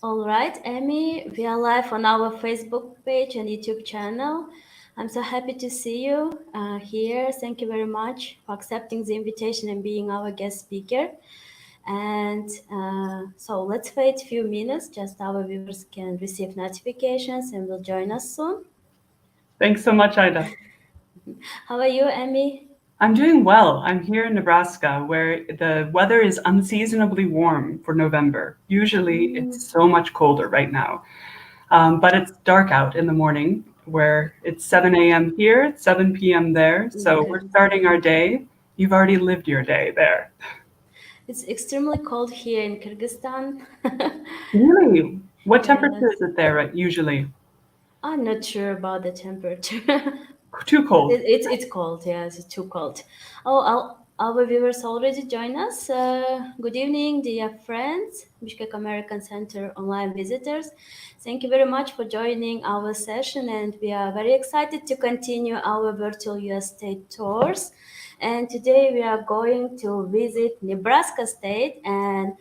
All right, Amy, we are live on our Facebook page and YouTube channel. I'm so happy to see you here. Thank you very much for accepting the invitation and being our guest speaker. And so let's wait a few minutes, just our viewers can receive notifications and will join us soon. Thanks so much, Ida. How are you, Amy? I'm doing well. I'm here in Nebraska where the weather is unseasonably warm for November. Usually it's so much colder right now, but it's dark out in the morning where it's 7 a.m. here, it's 7 p.m. there. So we're starting our day. You've already lived your day there. It's extremely cold here in Kyrgyzstan. Really? What temperature Yes. is it there usually? I'm not sure about the temperature. Too But cold. it's cold, yes, it's too cold. Oh, our viewers already join us. Good evening, dear friends, Bishkek American Center online visitors. Thank you very much for joining our session, and we are very excited to continue our virtual US state tours. And today we are going to visit Nebraska State, and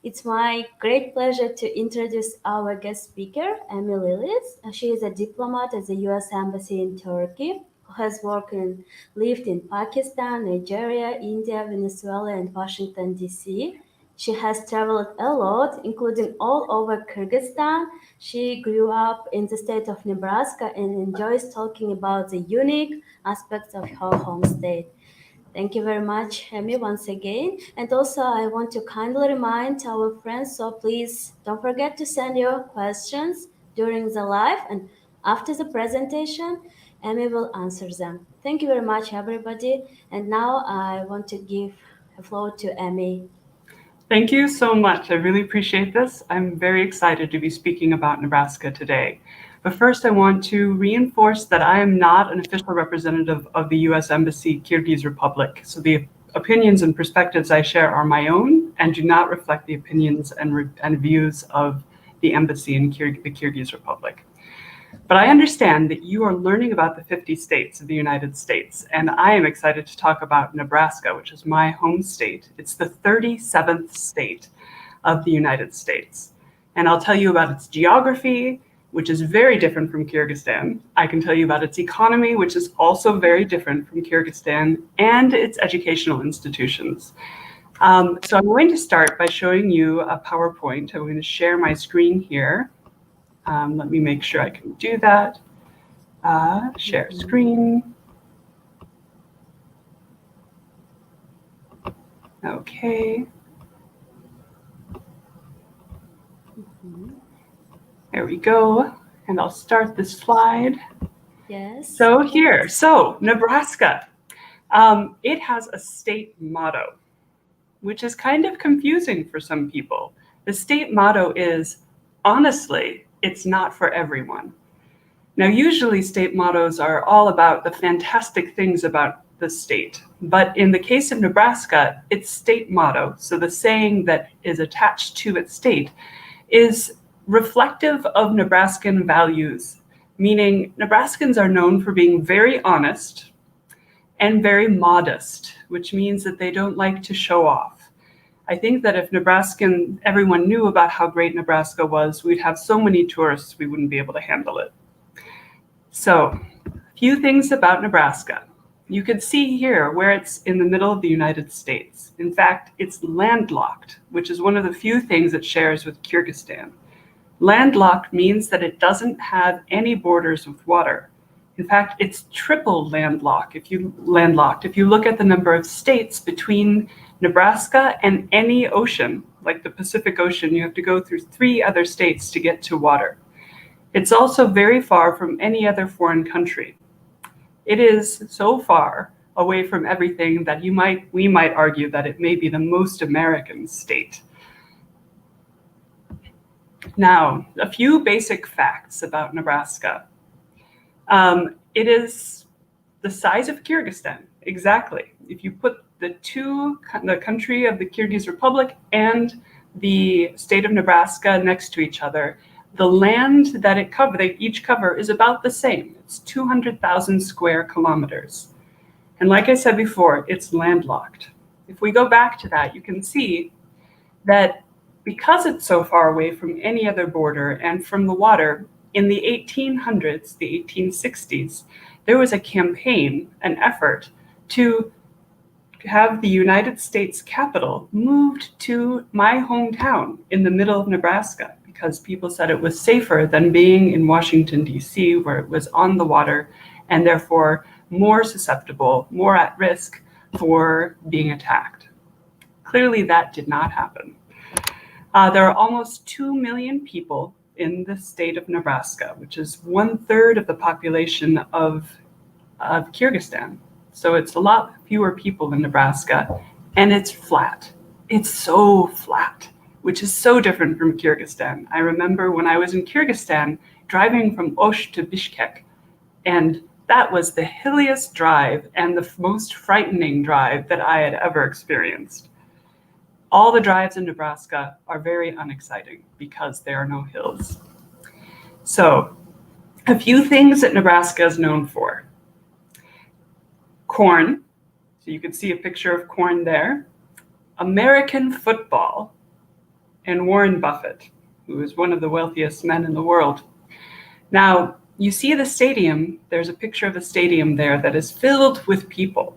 it's my great pleasure to introduce our guest speaker, Amy Lillis. She is a diplomat at the US Embassy in Turkey, who has lived in Pakistan, Nigeria, India, Venezuela, and Washington, D.C. She has traveled a lot, including all over Kyrgyzstan. She grew up in the state of Nebraska and enjoys talking about the unique aspects of her home state. Thank you very much, Amy, once again. And also, I want to kindly remind our friends, so please don't forget to send your questions during the live and after the presentation, Amy will answer them. Thank you very much, everybody. And now I want to give the floor to Amy. Thank you so much. I really appreciate this. I'm very excited to be speaking about Nebraska today. But first, I want to reinforce that I am not an official representative of the US Embassy Kyrgyz Republic. So the opinions and perspectives I share are my own and do not reflect the opinions and views of the embassy in the Kyrgyz Republic. But I understand that you are learning about the 50 states of the United States, and I am excited to talk about Nebraska, which is my home state. It's the 37th state of the United States. And I'll tell you about its geography, which is very different from Kyrgyzstan. I can tell you about its economy, which is also very different from Kyrgyzstan, and its educational institutions. So I'm going to start by showing you a PowerPoint. I'm going to share my screen here. Let me make sure I can do that. Share screen. Okay. There we go. And I'll start the slide. Yes. So Nebraska. It has a state motto, which is kind of confusing for some people. The state motto is, honestly, it's not for everyone. Now, usually state mottos are all about the fantastic things about the state. But in the case of Nebraska, its state motto, so the saying that is attached to its state, is reflective of Nebraskan values, meaning Nebraskans are known for being very honest and very modest, which means that they don't like to show off. I think that if everyone knew about how great Nebraska was, we'd have so many tourists we wouldn't be able to handle it. So, a few things about Nebraska. You can see here where it's in the middle of the United States. In fact, it's landlocked, which is one of the few things it shares with Kyrgyzstan. Landlocked means that it doesn't have any borders with water. In fact, it's triple landlocked. If you look at the number of states between Nebraska and any ocean, like the Pacific Ocean, you have to go through 3 other states to get to water. It's also very far from any other foreign country. It is so far away from everything that we might argue that it may be the most American state. Now, a few basic facts about Nebraska. It is the size of Kyrgyzstan, exactly. If you put the country of the Kyrgyz Republic and the state of Nebraska next to each other, the land that they each cover is about the same. It's 200,000 square kilometers. And like I said before, it's landlocked. If we go back to that, you can see that because it's so far away from any other border and from the water, in the 1800s, the 1860s, there was a campaign, an effort to have the United States Capitol moved to my hometown in the middle of Nebraska, because people said it was safer than being in Washington, D.C., where it was on the water and therefore more susceptible, more at risk for being attacked. Clearly, that did not happen. There are almost 2 million people in the state of Nebraska, which is 1/3 of the population of Kyrgyzstan. So it's a lot fewer people in Nebraska, and it's flat. It's so flat, which is so different from Kyrgyzstan. I remember when I was in Kyrgyzstan, driving from Osh to Bishkek, and that was the hilliest drive and the most frightening drive that I had ever experienced. All the drives in Nebraska are very unexciting because there are no hills. So, a few things that Nebraska is known for. Corn, so you can see a picture of corn there. American football, and Warren Buffett, who is one of the wealthiest men in the world. Now, you see the stadium, there's a picture of a stadium there that is filled with people.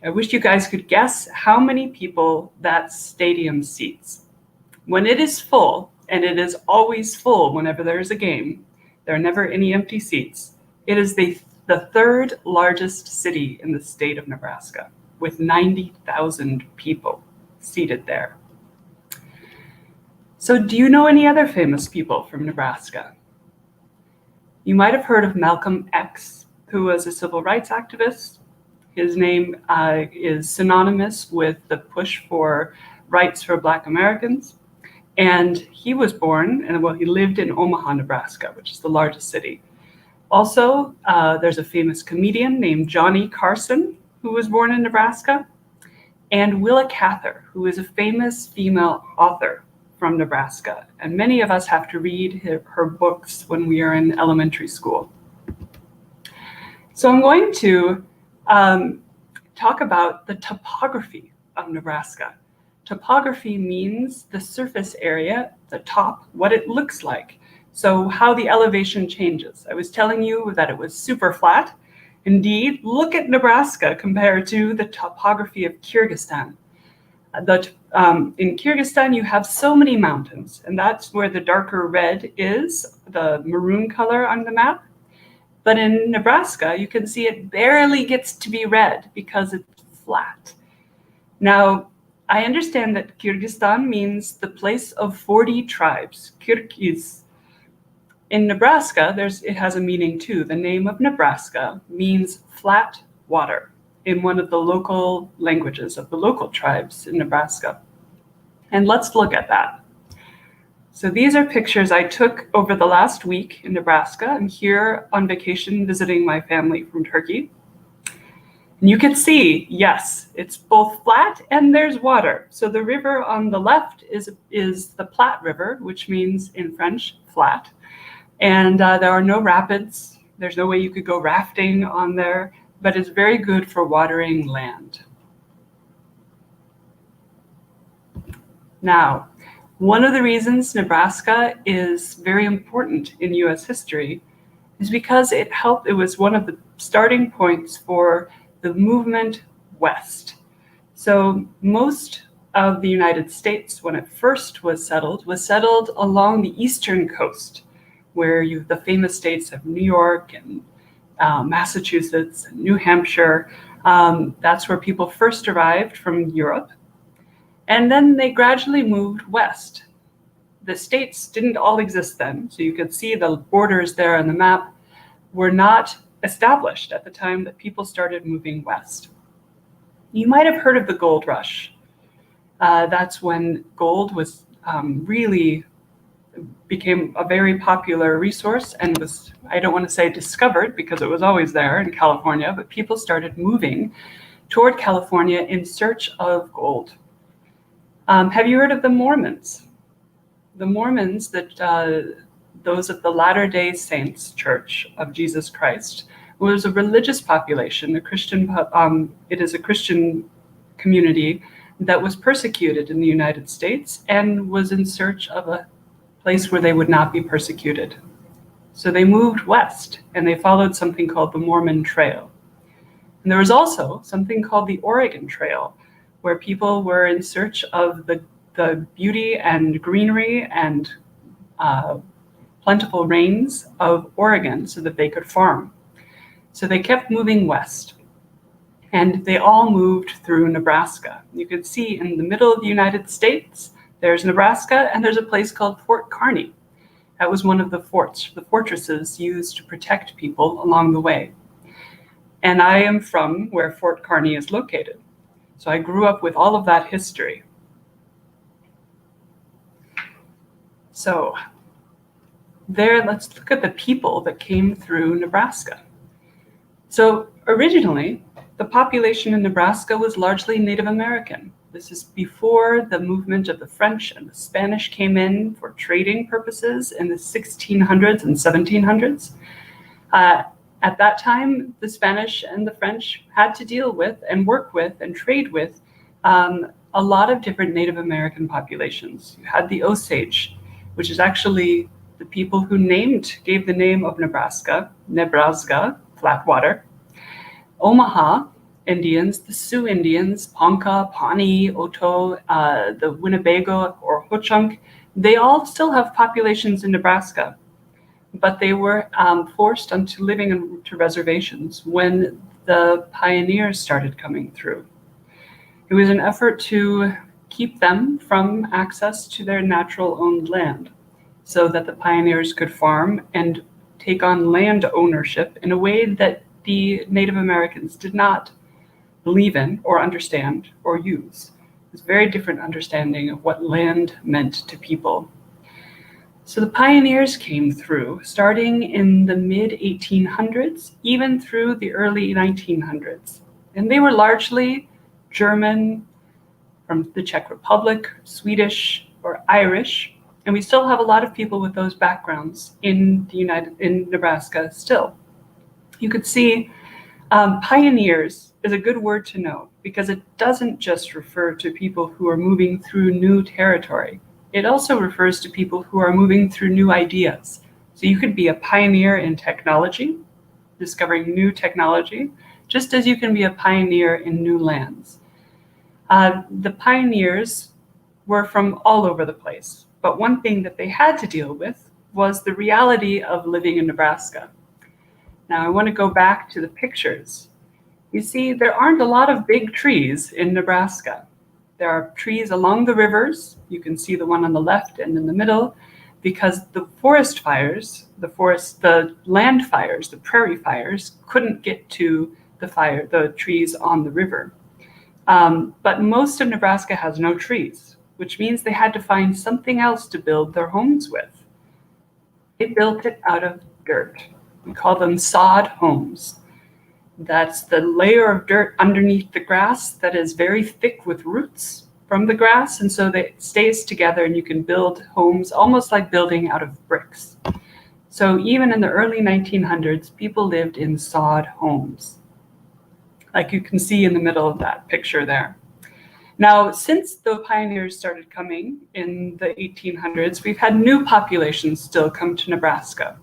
I wish you guys could guess how many people that stadium seats. When it is full, and it is always full whenever there is a game, there are never any empty seats, it is the third largest city in the state of Nebraska, with 90,000 people seated there. So do you know any other famous people from Nebraska? You might have heard of Malcolm X, who was a civil rights activist. His name is synonymous with the push for rights for Black Americans. And he was born, and he lived in Omaha, Nebraska, which is the largest city. Also, there's a famous comedian named Johnny Carson, who was born in Nebraska, and Willa Cather, who is a famous female author from Nebraska. And many of us have to read her books when we are in elementary school. So I'm going to talk about the topography of Nebraska. Topography means the surface area, the top, what it looks like. So how the elevation changes. I was telling you that it was super flat. Indeed, look at Nebraska compared to the topography of Kyrgyzstan. In Kyrgyzstan, you have so many mountains, and that's where the darker red is, the maroon color on the map. But in Nebraska, you can see it barely gets to be red because it's flat. Now, I understand that Kyrgyzstan means the place of 40 tribes, Kyrgyz. In Nebraska, it has a meaning too. The name of Nebraska means flat water in one of the local languages of the local tribes in Nebraska. And let's look at that. So these are pictures I took over the last week in Nebraska. I'm here on vacation visiting my family from Turkey. And you can see, yes, it's both flat and there's water. So the river on the left is the Platte River, which means in French, flat. And there are no rapids. There's no way you could go rafting on there, but it's very good for watering land. Now, one of the reasons Nebraska is very important in US history is because it was one of the starting points for the movement west. So most of the United States, when it first was settled along the eastern coast, where you have the famous states of New York and Massachusetts and New Hampshire. That's where people first arrived from Europe. And then they gradually moved west. The states didn't all exist then, so you could see the borders there on the map were not established at the time that people started moving west. You might have heard of the gold rush. That's when gold was really became a very popular resource and was, I don't want to say discovered because it was always there in California, but people started moving toward California in search of gold. Have you heard of the Mormons? The Mormons, those of the Latter-day Saints Church of Jesus Christ, was a religious population, it is a Christian community that was persecuted in the United States and was in search of a place where they would not be persecuted. So they moved west and they followed something called the Mormon Trail. And there was also something called the Oregon Trail, where people were in search of the beauty and greenery and plentiful rains of Oregon so that they could farm. So they kept moving west. And they all moved through Nebraska. You can see in the middle of the United States, there's Nebraska, and there's a place called Fort Kearny. That was one of the fortresses used to protect people along the way. And I am from where Fort Kearny is located. So I grew up with all of that history. So there, let's look at the people that came through Nebraska. So originally, the population in Nebraska was largely Native American. This is before the movement of the French and the Spanish came in for trading purposes in the 1600s and 1700s. At that time, the Spanish and the French had to deal with and work with and trade with a lot of different Native American populations. You had the Osage, which is actually the people who gave the name of Nebraska, flat water. Omaha Indians, the Sioux Indians, Ponca, Pawnee, Oto, the Winnebago or Ho-Chunk, they all still have populations in Nebraska, but they were forced onto living into reservations when the pioneers started coming through. It was an effort to keep them from access to their natural owned land so that the pioneers could farm and take on land ownership in a way that the Native Americans did not believe in or understand or use. It was a very different understanding of what land meant to people. So the pioneers came through, starting in the mid-1800s, even through the early 1900s. And they were largely German, from the Czech Republic, Swedish, or Irish. And we still have a lot of people with those backgrounds in Nebraska still. You could see pioneers is a good word to know because it doesn't just refer to people who are moving through new territory. It also refers to people who are moving through new ideas. So you could be a pioneer in technology, discovering new technology, just as you can be a pioneer in new lands. The pioneers were from all over the place, but one thing that they had to deal with was the reality of living in Nebraska. Now I want to go back to the pictures. You see, there aren't a lot of big trees in Nebraska. There are trees along the rivers. You can see the one on the left and in the middle, because the forest fires, the land fires, the prairie fires couldn't get to the trees on the river. But most of Nebraska has no trees, which means they had to find something else to build their homes with. They built it out of dirt. We call them sod homes. That's the layer of dirt underneath the grass that is very thick with roots from the grass, and so that it stays together and you can build homes almost like building out of bricks. So even in the early 1900s, people lived in sod homes, like you can see in the middle of that picture there. Now, since the pioneers started coming in the 1800s, we've had new populations still come to Nebraska.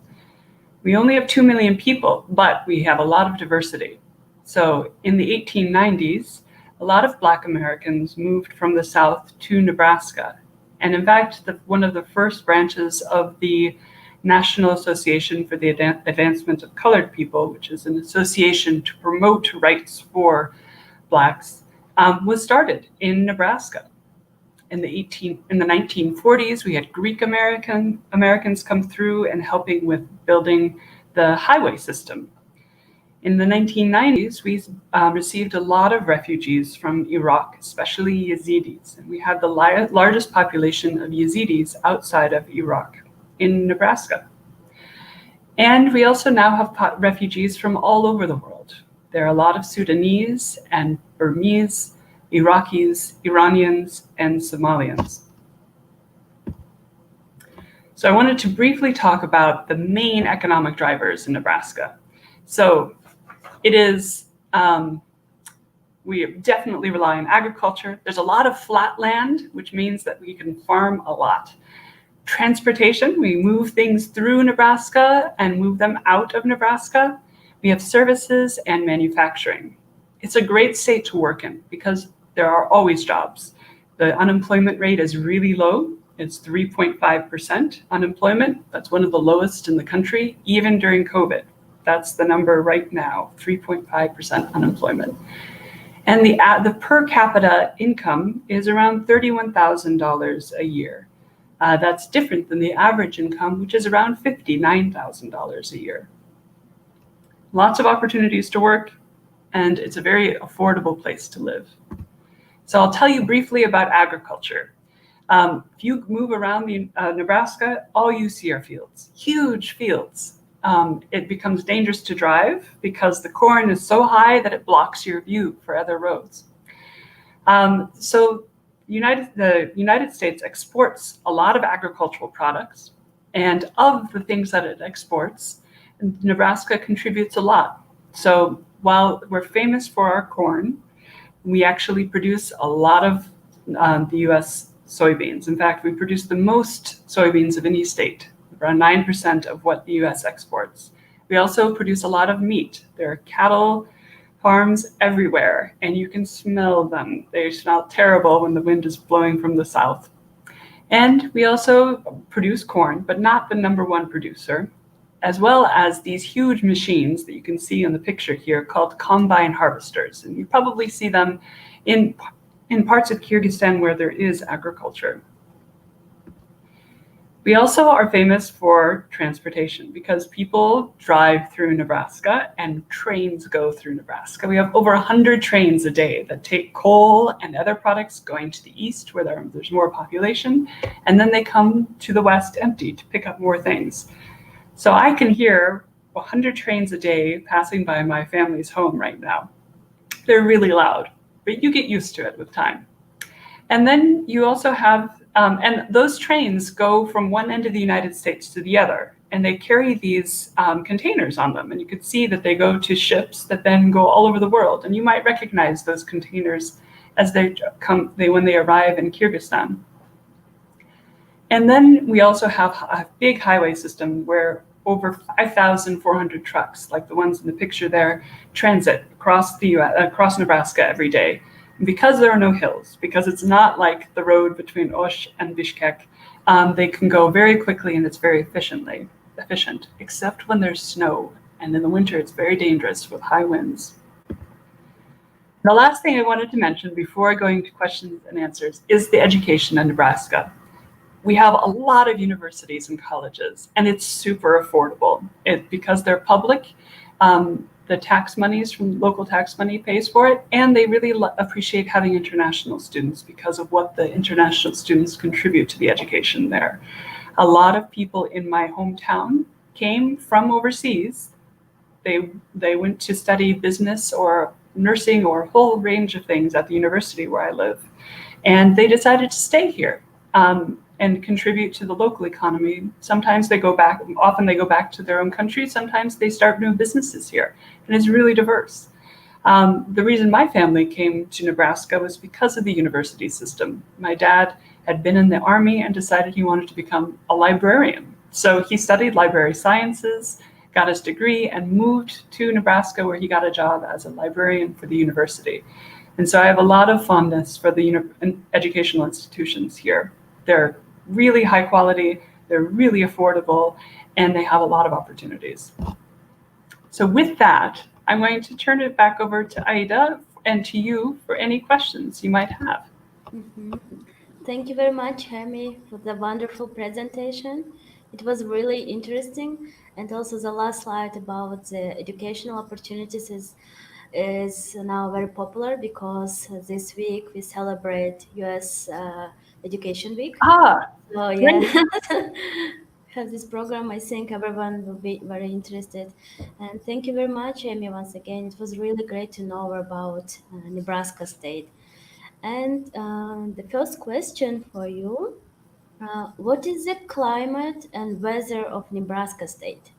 We only have 2 million people, but we have a lot of diversity. So in the 1890s, a lot of Black Americans moved from the South to Nebraska. And in fact, one of the first branches of the National Association for the Advancement of Colored People, which is an association to promote rights for Blacks, was started in Nebraska. In the 1940s, we had Greek Americans come through and helping with building the highway system. In the 1990s, we received a lot of refugees from Iraq, especially Yazidis. And we had the largest population of Yazidis outside of Iraq in Nebraska. And we also now have refugees from all over the world. There are a lot of Sudanese and Burmese, Iraqis, Iranians, and Somalians. So I wanted to briefly talk about the main economic drivers in Nebraska. So it is We definitely rely on agriculture. There's a lot of flat land, which means that we can farm a lot. Transportation, we move things through Nebraska and move them out of Nebraska. We have services and manufacturing. It's a great state to work in because there are always jobs. The unemployment rate is really low. It's 3.5% unemployment. That's one of the lowest in the country, even during COVID. That's the number right now, 3.5% unemployment. And the per capita income is around $31,000 a year. That's different than the average income, which is around $59,000 a year. Lots of opportunities to work, and it's a very affordable place to live. So I'll tell you briefly about agriculture. If you move around Nebraska, all you see are fields, huge fields. It becomes dangerous to drive because the corn is so high that it blocks your view for other roads. So the United States exports a lot of agricultural products, and of the things that it exports, Nebraska contributes a lot. So while we're famous for our corn, we actually produce a lot of the US soybeans. In fact, we produce the most soybeans of any state, around 9% of what the US exports. We also produce a lot of meat. There are cattle farms everywhere, and you can smell them. They smell terrible when the wind is blowing from the south. And we also produce corn, but not the #1 producer, as well as these huge machines that you can see in the picture here called combine harvesters. And you probably see them in parts of Kyrgyzstan where there is agriculture. We also are famous for transportation because people drive through Nebraska and trains go through Nebraska. We have over 100 trains a day that take coal and other products going to the east where there's more population, and then they come to the west empty to pick up more things. So I can hear 100 trains a day passing by my family's home right now. They're really loud, but you get used to it with time. And then you also have, and those trains go from one end of the United States to the other, and they carry these containers on them. And you could see that they go to ships that then go all over the world. And you might recognize those containers as when they arrive in Kyrgyzstan. And then we also have a big highway system where over 5,400 trucks, like the ones in the picture there, transit across Nebraska every day. And because there are no hills, because it's not like the road between Osh and Bishkek, they can go very quickly and it's very efficient, except when there's snow. And in the winter, it's very dangerous with high winds. The last thing I wanted to mention before going to questions and answers is the education in Nebraska. We have a lot of universities and colleges, and it's super affordable. Because they're public, the tax monies from local tax money pays for it, and they really appreciate having international students because of what the international students contribute to the education there. A lot of people in my hometown came from overseas. They went to study business or nursing or a whole range of things at the university where I live, and they decided to stay here and contribute to the local economy. Sometimes often they go back to their own country. Sometimes they start new businesses here, and it's really diverse. The reason my family came to Nebraska was because of the university system. My dad had been in the Army and decided he wanted to become a librarian. So he studied library sciences, got his degree, and moved to Nebraska where he got a job as a librarian for the university. And so I have a lot of fondness for the educational institutions here. They're really high quality, they're really affordable, and they have a lot of opportunities. So with that, I'm going to turn it back over to Aida and to you for any questions you might have. Mm-hmm. Thank you very much, Amy, for the wonderful presentation. It was really interesting. And also the last slide about the educational opportunities is now very popular because this week we celebrate US Education Week. So yeah, have this program. I think everyone will be very interested. And thank you very much, Amy, once again. It was really great to know about Nebraska State. And the first question for you, what is the climate and weather of Nebraska State?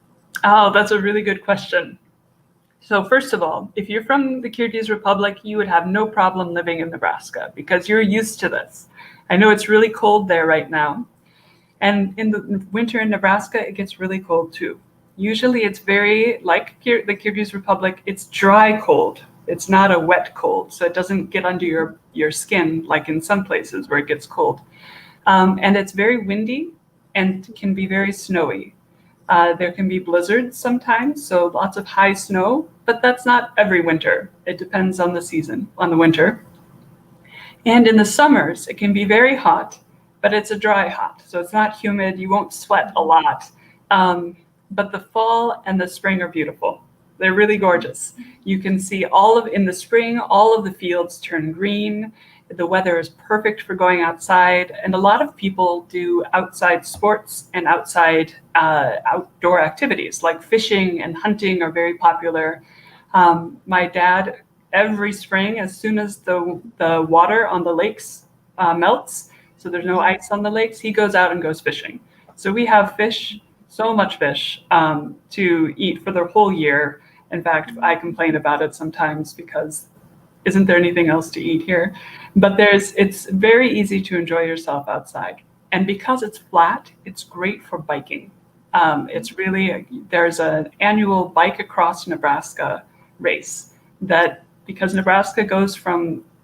Oh, that's a really good question. So first of all, if you're from the Kyrgyz Republic, you would have no problem living in Nebraska because you're used to this. I know it's really cold there right now. And in the winter in Nebraska, it gets really cold too. Usually it's very, like the Kyrgyz Republic, it's dry cold. It's not a wet cold, so it doesn't get under your skin like in some places where it gets cold. And it's very windy and can be very snowy. There can be blizzards sometimes, so lots of high snow, but that's not every winter. It depends on the season, on the winter. And in the summers, it can be very hot, but it's a dry hot, so it's not humid. You won't sweat a lot. But the fall and the spring are beautiful. They're really gorgeous. You can see in the spring, all of the fields turn green. The weather is perfect for going outside, and a lot of people do outside sports and outdoor activities like fishing and hunting are very popular. My dad, every spring, as soon as the water on the lakes melts, so there's no ice on the lakes, he goes out and goes fishing. So we have fish, so much fish to eat for the whole year. In fact, I complain about it sometimes because isn't there anything else to eat here? But it's very easy to enjoy yourself outside. And because it's flat, it's great for biking. There's an annual Bike Across Nebraska race because Nebraska goes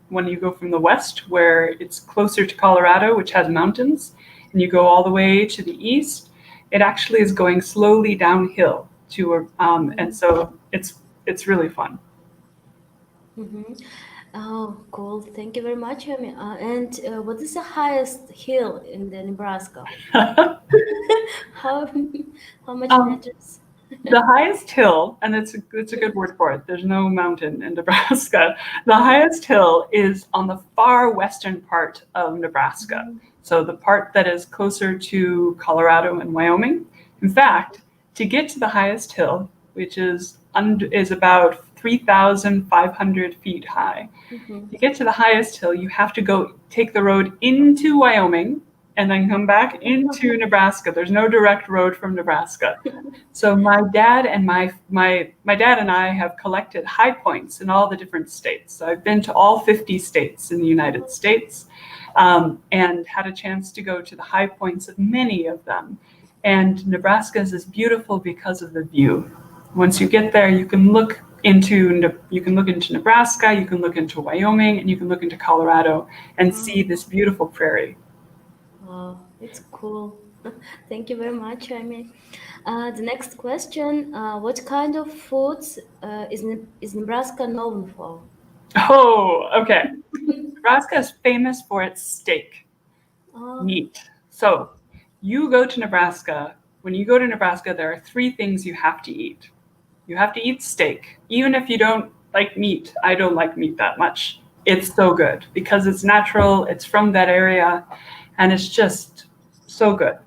when you go from the west, where it's closer to Colorado, which has mountains, and you go all the way to the east, it actually is going slowly downhill and so it's really fun. Mm-hmm. Oh, cool. Thank you very much, Amy. And what is the highest hill in the Nebraska? How how much meters? The highest hill, and it's a good word for it. There's no mountain in Nebraska. The highest hill is on the far western part of Nebraska. So the part that is closer to Colorado and Wyoming. In fact, to get to the highest hill, which is about 3,500 feet high. Mm-hmm. To get to the highest hill, you have to go take the road into Wyoming and then come back into Nebraska. There's no direct road from Nebraska. So my dad and my dad and I have collected high points in all the different states. So I've been to all 50 states in the United States and had a chance to go to the high points of many of them. And Nebraska is beautiful because of the view. Once you get there, you can look into Nebraska, you can look into Wyoming, and you can look into Colorado and see this beautiful prairie. Wow, it's cool. Thank you very much, Amy. The next question: what kind of foods is Nebraska known for? Oh, okay. Nebraska is famous for its steak, meat. So you go to Nebraska. When you go to Nebraska, there are 3 things you have to eat. You have to eat steak. Even if you don't like meat, I don't like meat that much. It's so good because it's natural, it's from that area, and it's just so good.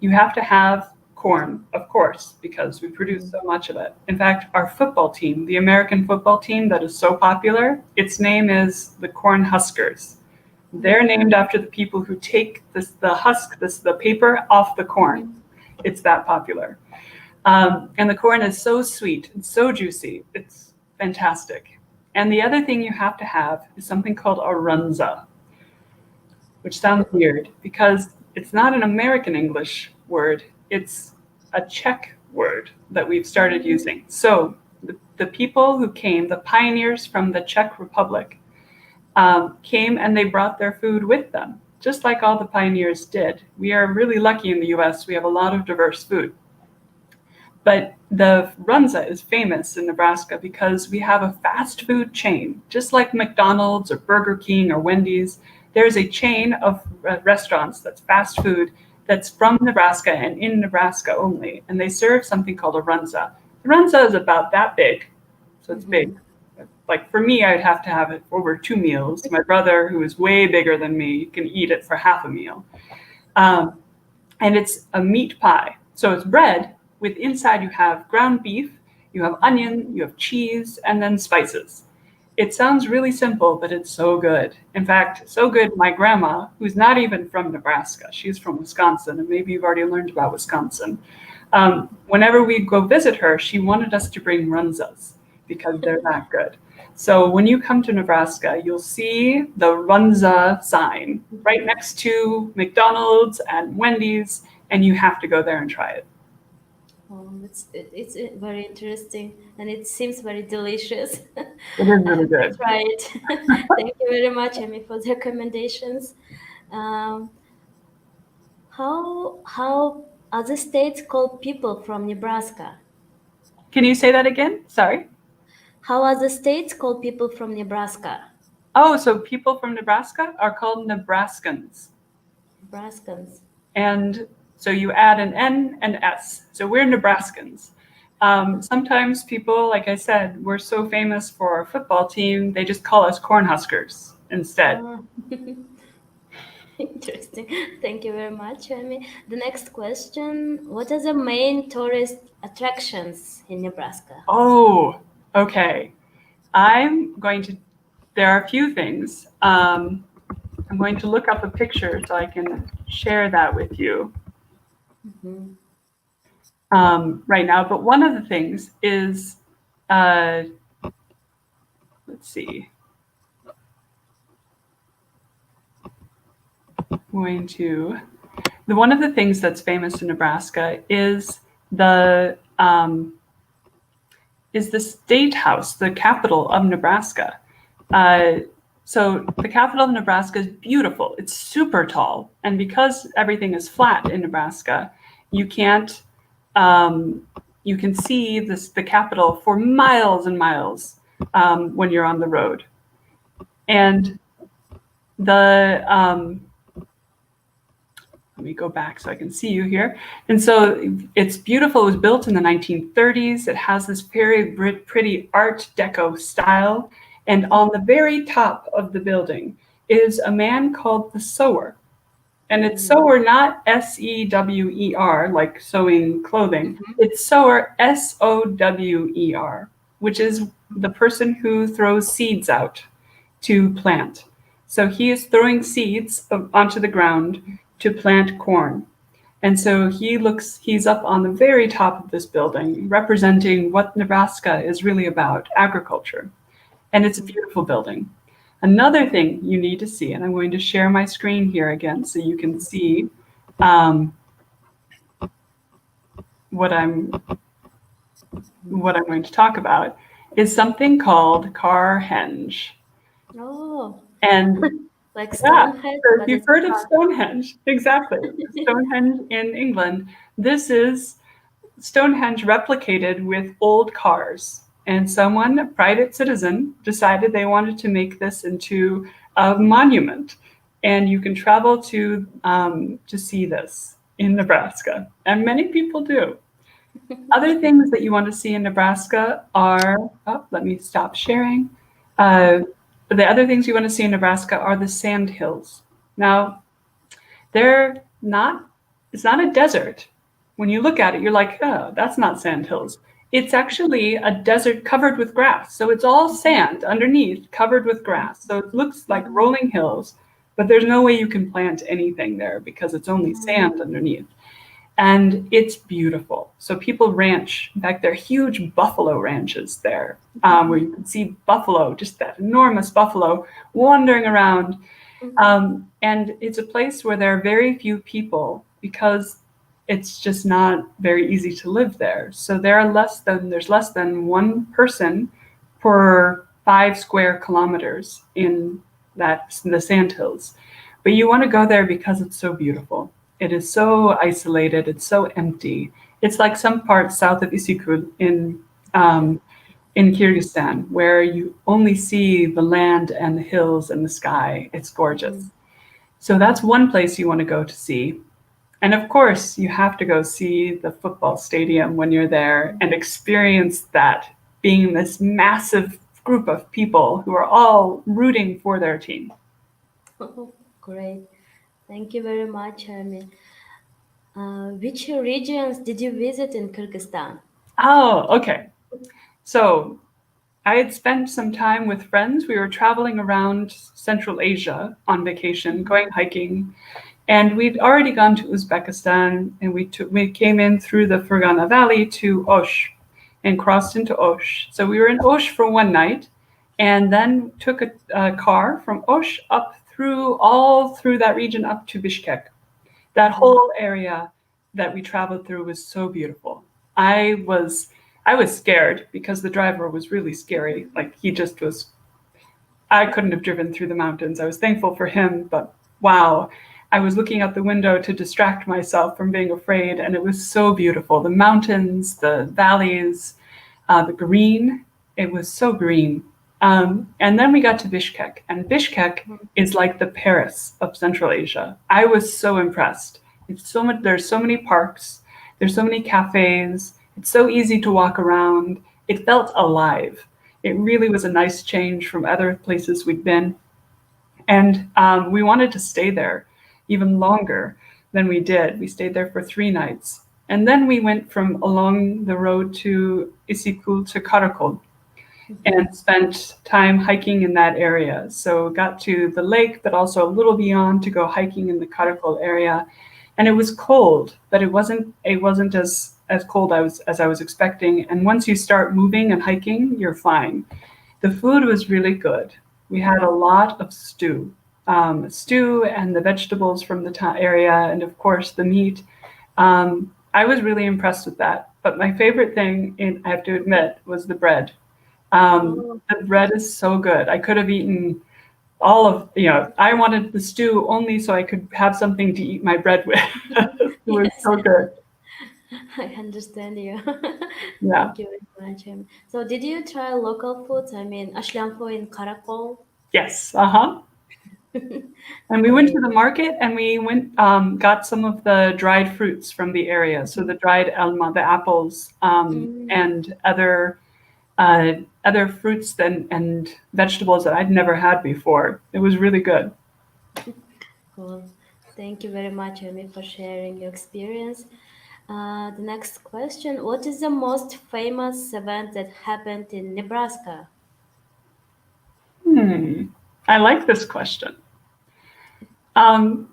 You have to have corn, of course, because we produce so much of it. In fact, our football team, the American football team that is so popular, its name is the Corn Huskers. They're named after the people who take the paper off the corn. It's that popular. And the corn is so sweet and so juicy. It's fantastic. And the other thing you have to have is something called a runza, which sounds weird because it's not an American English word. It's a Czech word that we've started using. So the people who came, the pioneers from the Czech Republic, came and they brought their food with them, just like all the pioneers did. We are really lucky in the US. We have a lot of diverse food. But the runza is famous in Nebraska because we have a fast food chain, just like McDonald's or Burger King or Wendy's. There's a chain of restaurants that's fast food that's from Nebraska and in Nebraska only, and they serve something called a runza. The runza is about that big, so it's big. Like for me, I'd have to have it over 2 meals. My brother, who is way bigger than me, can eat it for half a meal. And it's a meat pie. So it's bread with inside you have ground beef, you have onion, you have cheese, and then spices. It sounds really simple, but it's so good. In fact, so good, my grandma, who's not even from Nebraska, she's from Wisconsin, and maybe you've already learned about Wisconsin. Whenever we go visit her, she wanted us to bring runzas because they're that good. So when you come to Nebraska, you'll see the runza sign right next to McDonald's and Wendy's, and you have to go there and try it. Oh, it's very interesting, and it seems very delicious. It is I really have to good. try it. Thank you very much, Amy, for the recommendations. Um, how other states call people from Nebraska? Can you say that again? Sorry. How other states call people from Nebraska? Oh, so people from Nebraska are called Nebraskans. Nebraskans. And so you add an N and S. So we're Nebraskans. Sometimes people, like I said, we're so famous for our football team, they just call us Cornhuskers instead. Ah, interesting. Thank you very much, Amy. The next question: what are the main tourist attractions in Nebraska? Oh, okay. I'm going to, there are a few things. I'm going to look up a picture so I can share that with you Mhm. right now. But one of the things is, uh, let's see, going to, one of the things that's famous in Nebraska is the state house, the capital of Nebraska. So the capital of Nebraska is beautiful. It's super tall, and because everything is flat in Nebraska, you can't you can see the capital for miles and miles when you're on the road. And the let me go back so I can see you here. And so it's beautiful. It was built in the 1930s. It has this very pretty Art Deco style. And on the very top of the building is a man called the sewer. And it's sewer, not Sewer, like sewing clothing. Mhm. It's sewer, Sower, which is the person who throws seeds out to plant. So he is throwing seeds onto the ground to plant corn. And so he's up on the very top of this building, representing what Nebraska is really about, agriculture. And it's a beautiful building. Another thing you need to see, and I'm going to share my screen here again so you can see um, what I'm going to talk about, is something called Carhenge. Oh, And like yeah, Stonehenge, so if but you've it's a heard of car. Stonehenge, exactly, Stonehenge in England, this is Stonehenge replicated with old cars. And someone, a private citizen, decided they wanted to make this into a monument. And you can travel to see this in Nebraska, and many people do. Other things that you want to see in Nebraska are, oh, let me stop sharing. Uh, the other things you want to see in Nebraska are the sand hills. Now, they're not, it's not a desert. When you look at it, you're like, oh, that's not sand hills. It's actually a desert covered with grass. So it's all sand underneath, covered with grass. So it looks like rolling hills, but there's no way you can plant anything there because it's only sand underneath. And it's beautiful. So people ranch. In fact, there are huge buffalo ranches there where you can see buffalo, just that enormous buffalo wandering around. And it's a place where there are very few people because it's just not very easy to live there. So there's less than one person per 5 square kilometers in the sandhills. But you want to go there because it's so beautiful. It is so isolated. It's so empty. It's like some parts south of Isikul in Kyrgyzstan, where you only see the land and the hills and the sky. It's gorgeous. So that's one place you want to go to see. And of course, you have to go see the football stadium when you're there and experience that, being this massive group of people who are all rooting for their team. Oh, great. Thank you very much, Amy. Which regions did you visit in Kyrgyzstan? Oh, okay. So I had spent some time with friends. We were traveling around Central Asia on vacation, going hiking. And we'd already gone to Uzbekistan, and we came in through the Fergana Valley to Osh and crossed into Osh. So we were in Osh for one night, and then took a car from Osh up all through that region up to Bishkek. That whole area that we traveled through was so beautiful. I was scared because the driver was really scary. Like he just was. I couldn't have driven through the mountains. I was thankful for him, but wow. I was looking out the window to distract myself from being afraid, and it was so beautiful. The mountains, the valleys, the green. It was so green. And then we got to Bishkek, and Bishkek is like the Paris of Central Asia. I was so impressed. It's so much. There's so many parks. There's so many cafes. It's so easy to walk around. It felt alive. It really was a nice change from other places we'd been. And we wanted to stay there even longer than we did. We stayed there for 3 nights. And then we went from along the road to Isikul to Karakol and spent time hiking in that area. So got to the lake, but also a little beyond to go hiking in the Karakol area. And it was cold, but it wasn't as cold as I was expecting. And once you start moving and hiking, you're fine. The food was really good. We had a lot of stew and the vegetables from the area, and of course the meat. I was really impressed with that. But my favorite thing, I have to admit, was the bread. The bread is so good. I could have eaten I wanted the stew only so I could have something to eat my bread with. It was Yes, so good. I understand you. Yeah. Thank you very much. So, did you try local foods? I mean, ashlampo in Karakol. Yes. Uh-huh. And we went to the market and we got some of the dried fruits from the area. So the dried alma, the apples, and other fruits and vegetables that I'd never had before. It was really good. Cool. Thank you very much, Amy, for sharing your experience. The next question: what is the most famous event that happened in Nebraska? I like this question. Um,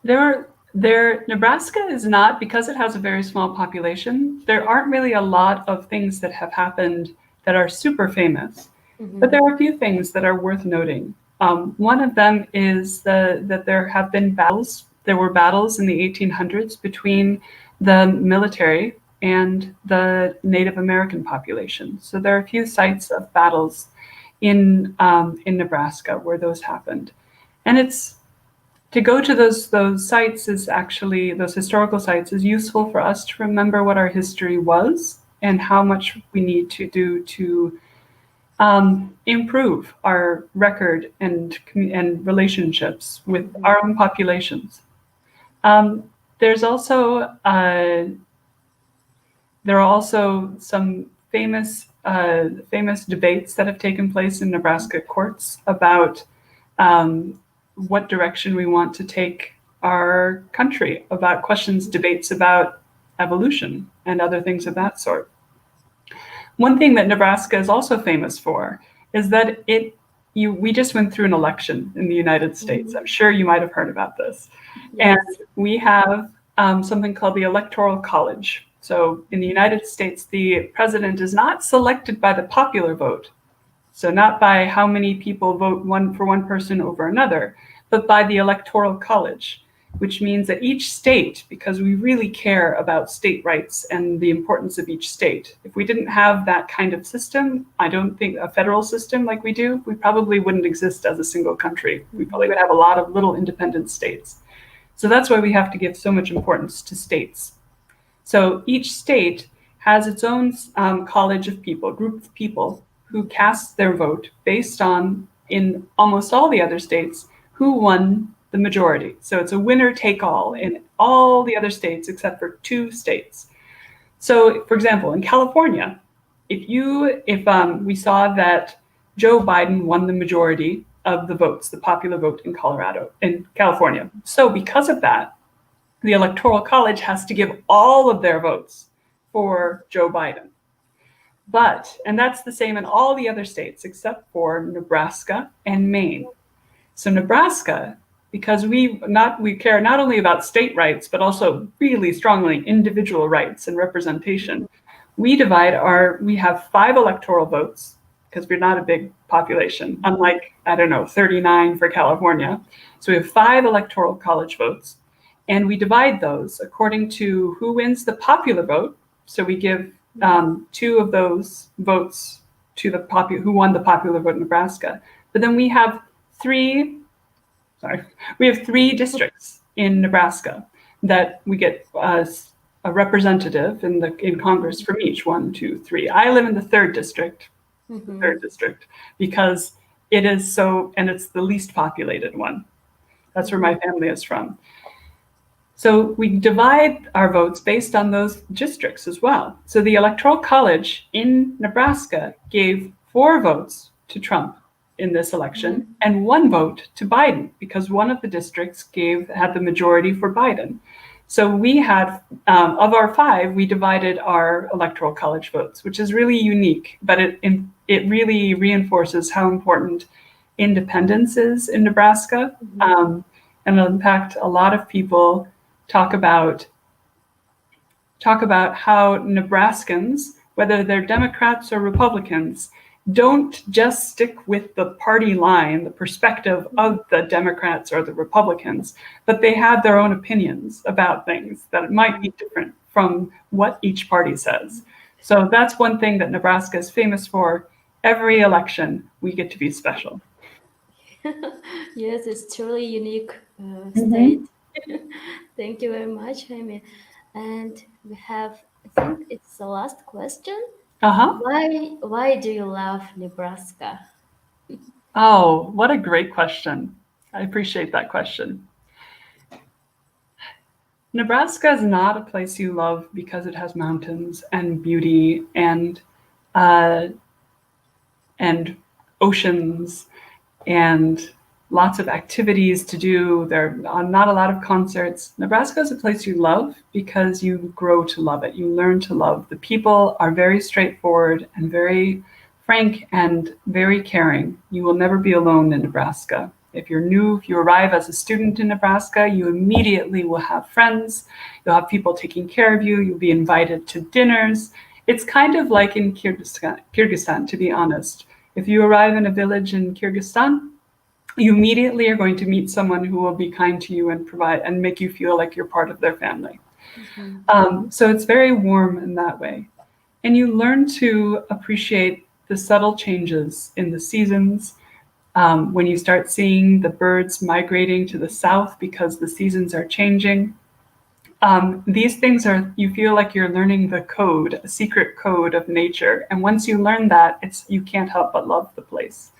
Nebraska is not, because it has a very small population, there aren't really a lot of things that have happened that are super famous. But there are a few things that are worth noting. One of them is that there have been battles. There were battles in the 1800s between the military and the Native American population. So there are a few sites of battles in Nebraska where those happened. And it's to go to those sites is actually, those historical sites is useful for us to remember what our history was and how much we need to do to improve our record and relationships with our own populations. There's also there are also some famous debates that have taken place in Nebraska courts about what direction we want to take our country, about debates about evolution and other things of that sort. One thing that Nebraska is also famous for is that we just went through an election in the United States. I'm sure you might have heard about this. Yes. And we have something called the Electoral College. So in the United States, the president is not selected by the popular vote. So not by how many people vote for one person over another, but by the Electoral College, which means that each state, because we really care about state rights and the importance of each state, if we didn't have that kind of system, I don't think a federal system like we do, we probably wouldn't exist as a single country. We probably would have a lot of little independent states. So that's why we have to give so much importance to states. So each state has its own college of people, group of people who cast their vote based on, in almost all the other states, who won the majority. So it's a winner take all in all the other states except for 2 states. So for example, in California, if we saw that Joe Biden won the majority of the votes, the popular vote in California. So because of that, the Electoral College has to give all of their votes for Joe Biden. And that's the same in all the other states except for Nebraska and Maine. So Nebraska, because we care not only about state rights, but also really strongly individual rights and representation, we have 5 electoral votes because we're not a big population, unlike, 39 for California. So we have 5 electoral college votes, and we divide those according to who wins the popular vote. So we give 2 of those votes to who won the popular vote in Nebraska. But then we have 3 districts in Nebraska that we get a representative in Congress from each. 1, 2, 3. I live in the 3rd district, because it is and it's the least populated one. That's where my family is from. So we divide our votes based on those districts as well. So the Electoral College in Nebraska gave 4 votes to Trump in this election and 1 vote to Biden, because one of the districts had the majority for Biden. So we had, of our 5, we divided our Electoral College votes, which is really unique, but it really reinforces how important independence is in Nebraska. And in fact, a lot of people talk about how Nebraskans, whether they're Democrats or Republicans, don't just stick with the party line, the perspective of the Democrats or the Republicans, but they have their own opinions about things that might be different from what each party says. So that's one thing that Nebraska is famous for. Every election, we get to be special. Yes, it's truly unique state. Thank you very much, Amy. And we have, I think it's the last question. Why do you love Nebraska? Oh, what a great question. I appreciate that question. Nebraska is not a place you love because it has mountains and beauty and oceans and lots of activities to do. There are not a lot of concerts. Nebraska is a place you love because you grow to love it. You learn to love. The people are very straightforward and very frank and very caring. You will never be alone in Nebraska. If you arrive as a student in Nebraska, you immediately will have friends. You'll have people taking care of you. You'll be invited to dinners. It's kind of like in Kyrgyzstan, to be honest. If you arrive in a village in Kyrgyzstan, you immediately are going to meet someone who will be kind to you and provide and make you feel like you're part of their family. So it's very warm in that way. And you learn to appreciate the subtle changes in the seasons. When you start seeing the birds migrating to the south because the seasons are changing. These things you feel like you're learning the code, a secret code of nature. And once you learn that, you can't help but love the place.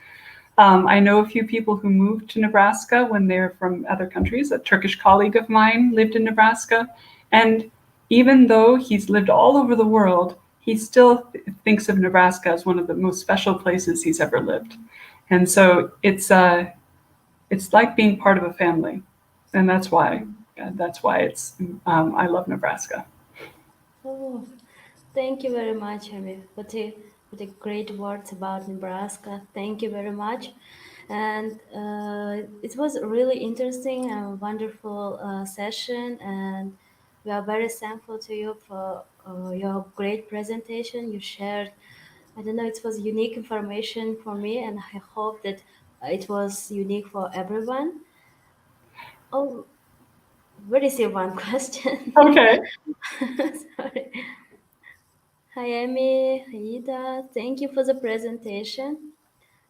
I know a few people who moved to Nebraska when they're from other countries. A Turkish colleague of mine lived in Nebraska. And even though he's lived all over the world, he still thinks of Nebraska as one of the most special places he's ever lived. And so it's like being part of a family. And that's why I love Nebraska. Oh, thank you very much, Amy. What a great words about Nebraska. Thank you very much. And it was a really interesting and wonderful session. And we are very thankful to you for your great presentation. You shared, I don't know, it was unique information for me, and I hope that it was unique for everyone. Oh, where is your one question? Okay. Sorry. Hi, Amy, Ida. Thank you for the presentation.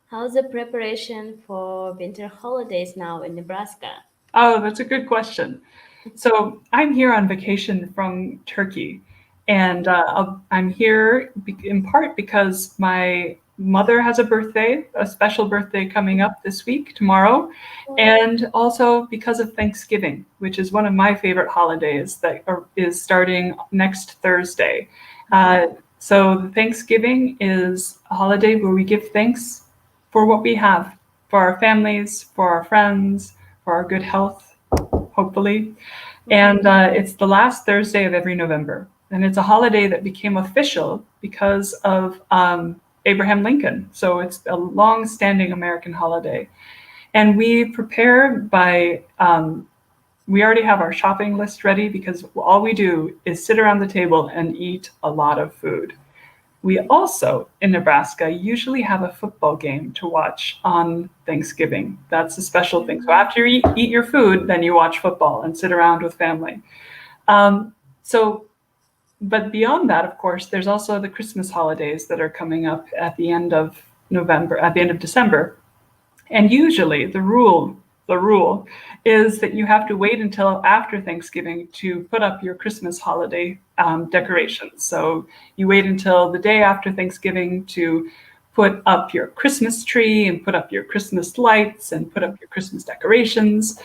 How's the preparation for winter holidays now in Nebraska? Oh, that's a good question. So I'm here on vacation from Turkey, and I'm here in part because my mother has a special birthday coming up this week, tomorrow, and also because of Thanksgiving, which is one of my favorite holidays that is starting next Thursday. So Thanksgiving is a holiday where we give thanks for what we have, for our families, for our friends, for our good health, hopefully. And it's the last Thursday of every November. And it's a holiday that became official because of Abraham Lincoln. So it's a long-standing American holiday. And we prepare by, we already have our shopping list ready because all we do is sit around the table and eat a lot of food. We also, in Nebraska, usually have a football game to watch on Thanksgiving. That's a special thing. So after you eat your food, then you watch football and sit around with family. So, but beyond that, of course, there's also the Christmas holidays that are coming up at the end of November, at the end of December. And usually the rule is that you have to wait until after Thanksgiving to put up your Christmas holiday decorations. So you wait until the day after Thanksgiving to put up your Christmas tree and put up your Christmas lights and put up your Christmas decorations.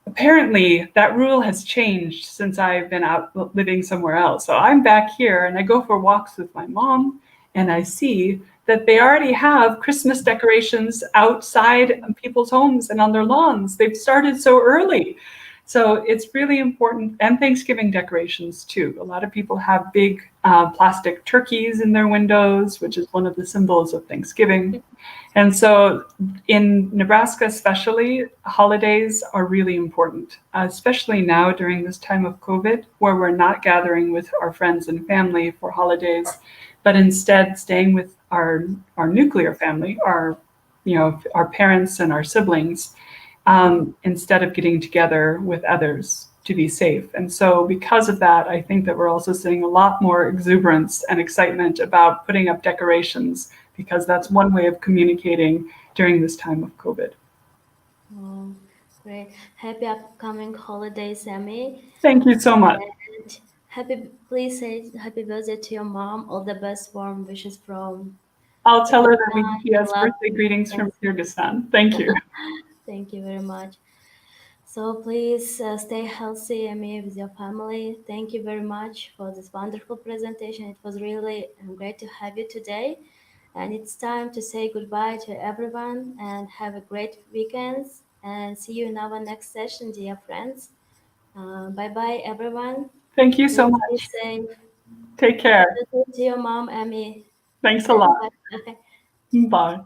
Apparently, that rule has changed since I've been out living somewhere else. So I'm back here and I go for walks with my mom and I see that they already have Christmas decorations outside people's homes and on their lawns. They've started so early. So it's really important, and Thanksgiving decorations too. A lot of people have big plastic turkeys in their windows, which is one of the symbols of Thanksgiving. And so in Nebraska especially, holidays are really important, especially now during this time of COVID, where we're not gathering with our friends and family for holidays, but instead staying with our nuclear family, our parents and our siblings, instead of getting together with others to be safe. And so because of that, I think that we're also seeing a lot more exuberance and excitement about putting up decorations, because that's one way of communicating during this time of COVID. Oh, great. Happy upcoming holidays, Amy. Thank you so much. And please say happy birthday to your mom. All the best warm wishes from I'll tell her that Kyrgyzstan she and has love. birthday greetings from Yes, Kyrgyzstan. Thank you. thank you very much. So please stay healthy, Amy, with your family. Thank you very much for this wonderful presentation. It was really great to have you today. And it's time to say goodbye to everyone and have a great weekend. And see you in our next session, dear friends. Bye bye, everyone. Thank you so Please be much. safe. Take Happy care. birthday to your mom, Amy. Thanks a And lot. bye. Bye.